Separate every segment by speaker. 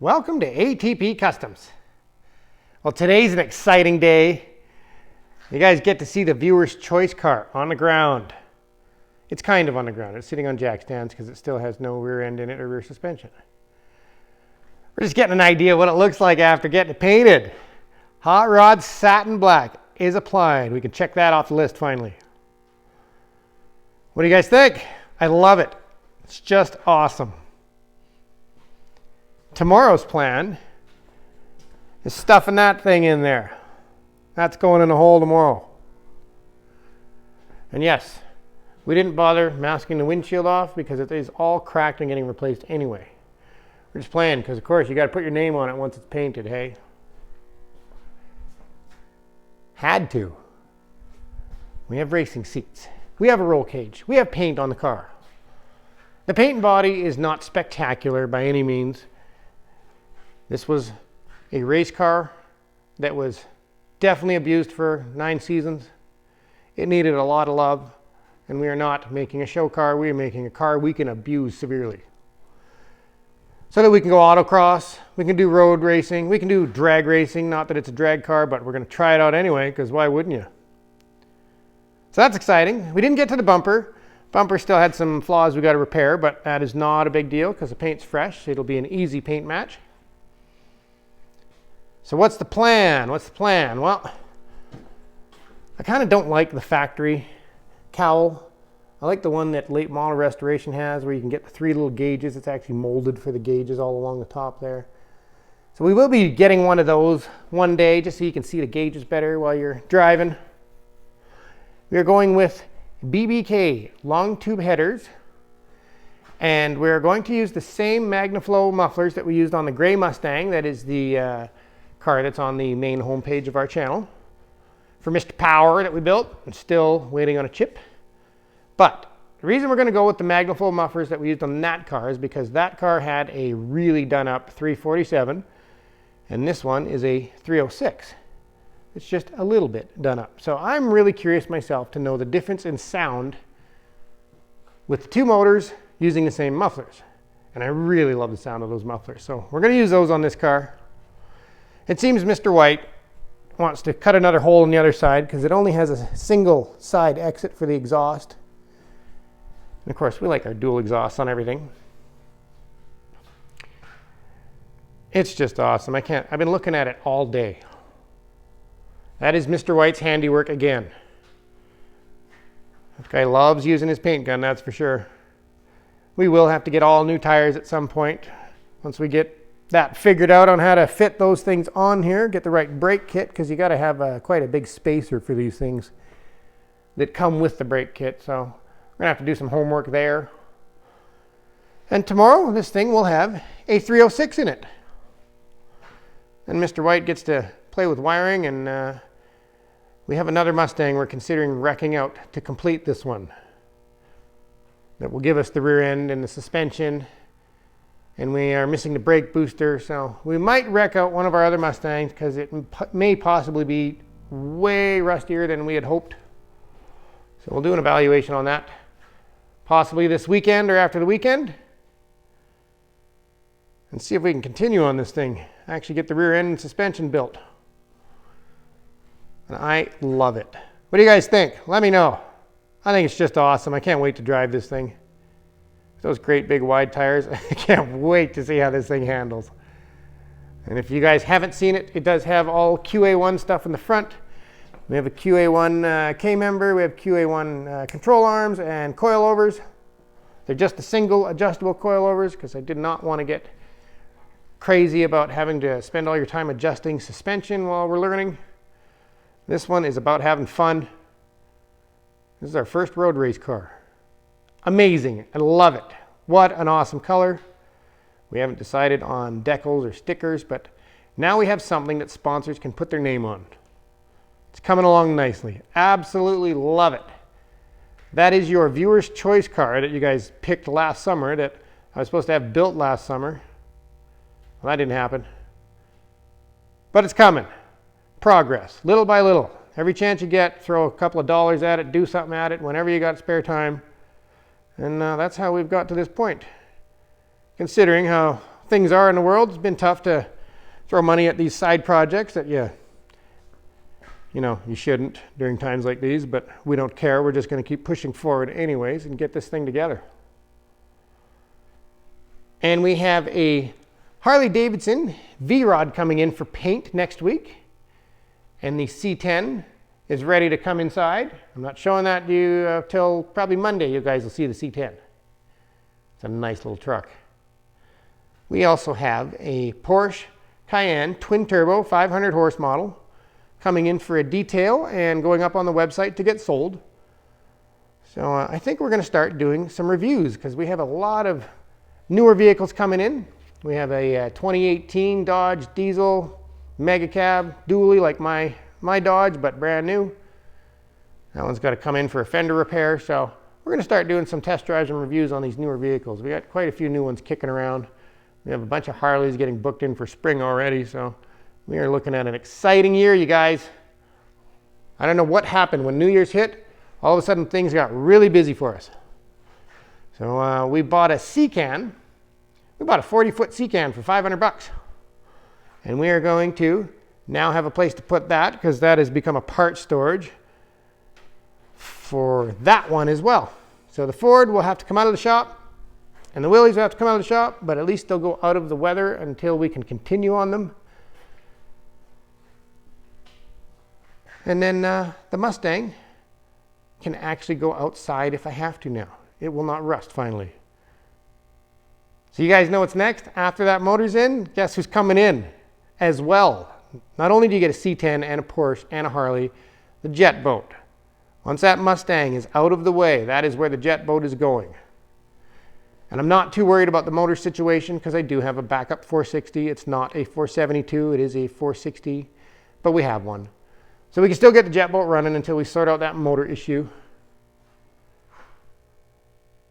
Speaker 1: Welcome to ATP Customs. Well, today's an exciting day. You guys get to see the viewer's choice car on the ground. It's kind of on the ground. It's sitting on jack stands because it still has no rear end in it or rear suspension. We're just getting an idea what it looks like after getting it painted. Hot Rod Satin Black is applied. We can check that off the list finally. What do you guys think? I love it. It's just awesome. Tomorrow's plan is stuffing that thing in there. That's going in the hole tomorrow. And yes, we didn't bother masking the windshield off because it is all cracked and getting replaced anyway. We're just playing because, of course, you got to put your name on it once it's painted, hey? Had to. We have racing seats. We have a roll cage. We have paint on the car. The paint and body is not spectacular by any means. This was a race car that was definitely abused for 9 seasons. It needed a lot of love, and we are not making a show car. We are making a car we can abuse severely. So that we can go autocross, we can do road racing, we can do drag racing. Not that it's a drag car, but we're going to try it out anyway, because why wouldn't you? So that's exciting. We didn't get to the bumper. Bumper still had some flaws we got to repair, but that is not a big deal because the paint's fresh. It'll be an easy paint match. So what's the plan? What's the plan? Well, I kind of don't like the factory cowl. I like the one that late model restoration has where you can get the 3 little gauges. It's actually molded for the gauges all along the top there. So we will be getting one of those one day just so you can see the gauges better while you're driving. We are going with BBK long tube headers, and we're going to use the same MagnaFlow mufflers that we used on the gray Mustang. That is the car that's on the main homepage of our channel for Mr. Power that we built. I'm still waiting on a chip. But the reason we're going to go with the MagnaFlow mufflers that we used on that car is because that car had a really done up 347 and this one is a 306. It's just a little bit done up. So I'm really curious myself to know the difference in sound with the 2 motors using the same mufflers. And I really love the sound of those mufflers. So we're going to use those on this car. It seems Mr. White wants to cut another hole on the other side because it only has a single side exit for the exhaust. And of course, we like our dual exhausts on everything. It's just awesome. I've been looking at it all day. That is Mr. White's handiwork again. This guy loves using his paint gun, that's for sure. We will have to get all new tires at some point once we get that figured out on how to fit those things on here, get the right brake kit, because you got to have quite a big spacer for these things that come with the brake kit. So we're gonna have to do some homework there. And tomorrow this thing will have a 306 in it. And Mr. White gets to play with wiring, and we have another Mustang we're considering wrecking out to complete this one. That will give us the rear end and the suspension. And we are missing the brake booster, so we might wreck out one of our other Mustangs because it may possibly be way rustier than we had hoped. So we'll do an evaluation on that, possibly this weekend or after the weekend, and see if we can continue on this thing, actually get the rear end and suspension built. And I love it. What do you guys think? Let me know. I think it's just awesome. I can't wait to drive this thing. Those great big wide tires. I can't wait to see how this thing handles. And if you guys haven't seen it, it does have all QA1 stuff in the front. We have a QA1 K-member, we have QA1 control arms and coilovers. They're just a single adjustable coilovers because I did not want to get crazy about having to spend all your time adjusting suspension while we're learning. This one is about having fun. This is our first road race car. Amazing. I love it. What an awesome color. We haven't decided on decals or stickers, but now we have something that sponsors can put their name on. It's coming along nicely. Absolutely love it. That is your viewer's choice car that you guys picked last summer that I was supposed to have built last summer. Well, that didn't happen. But it's coming. Progress, little by little. Every chance you get, throw a couple of dollars at it, do something at it whenever you got spare time. And that's how we've got to this point. Considering how things are in the world. It's been tough to throw money at these side projects that you shouldn't during times like these, but we don't care. We're just going to keep pushing forward anyways and get this thing together. And we have a Harley Davidson V-Rod coming in for paint next week. And the C10 is ready to come inside. I'm not showing that to you till probably Monday. You guys will see the C10. It's a nice little truck. We also have a Porsche Cayenne twin turbo 500 horse model coming in for a detail and going up on the website to get sold. So I think we're going to start doing some reviews because we have a lot of newer vehicles coming in. We have a 2018 Dodge diesel mega cab dually like my Dodge, but brand new. That one's got to come in for a fender repair. So we're going to start doing some test drives and reviews on these newer vehicles. We got quite a few new ones kicking around. We have a bunch of Harleys getting booked in for spring already. So we are looking at an exciting year, you guys. I don't know what happened when New Year's hit. All of a sudden things got really busy for us. So we bought a C-Can. We bought a 40-foot C-Can for $500. And we are going to now have a place to put that because that has become a part storage for that one as well. So the Ford will have to come out of the shop and the Willys will have to come out of the shop, but at least they'll go out of the weather until we can continue on them. And then the Mustang can actually go outside if I have to now. It will not rust finally. So you guys know what's next? After that motor's in, guess who's coming in as well? Not only do you get a C10 and a Porsche and a Harley, the jet boat. Once that Mustang is out of the way, that is where the jet boat is going. And I'm not too worried about the motor situation because I do have a backup 460. It's not a 472, it is a 460, but we have one. So we can still get the jet boat running until we sort out that motor issue.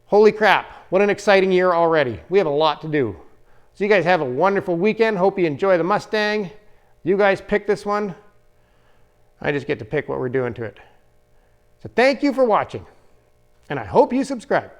Speaker 1: Holy crap, what an exciting year already. We have a lot to do. So you guys have a wonderful weekend. Hope you enjoy the Mustang. You guys pick this one. I just get to pick what we're doing to it. So thank you for watching, and I hope you subscribe.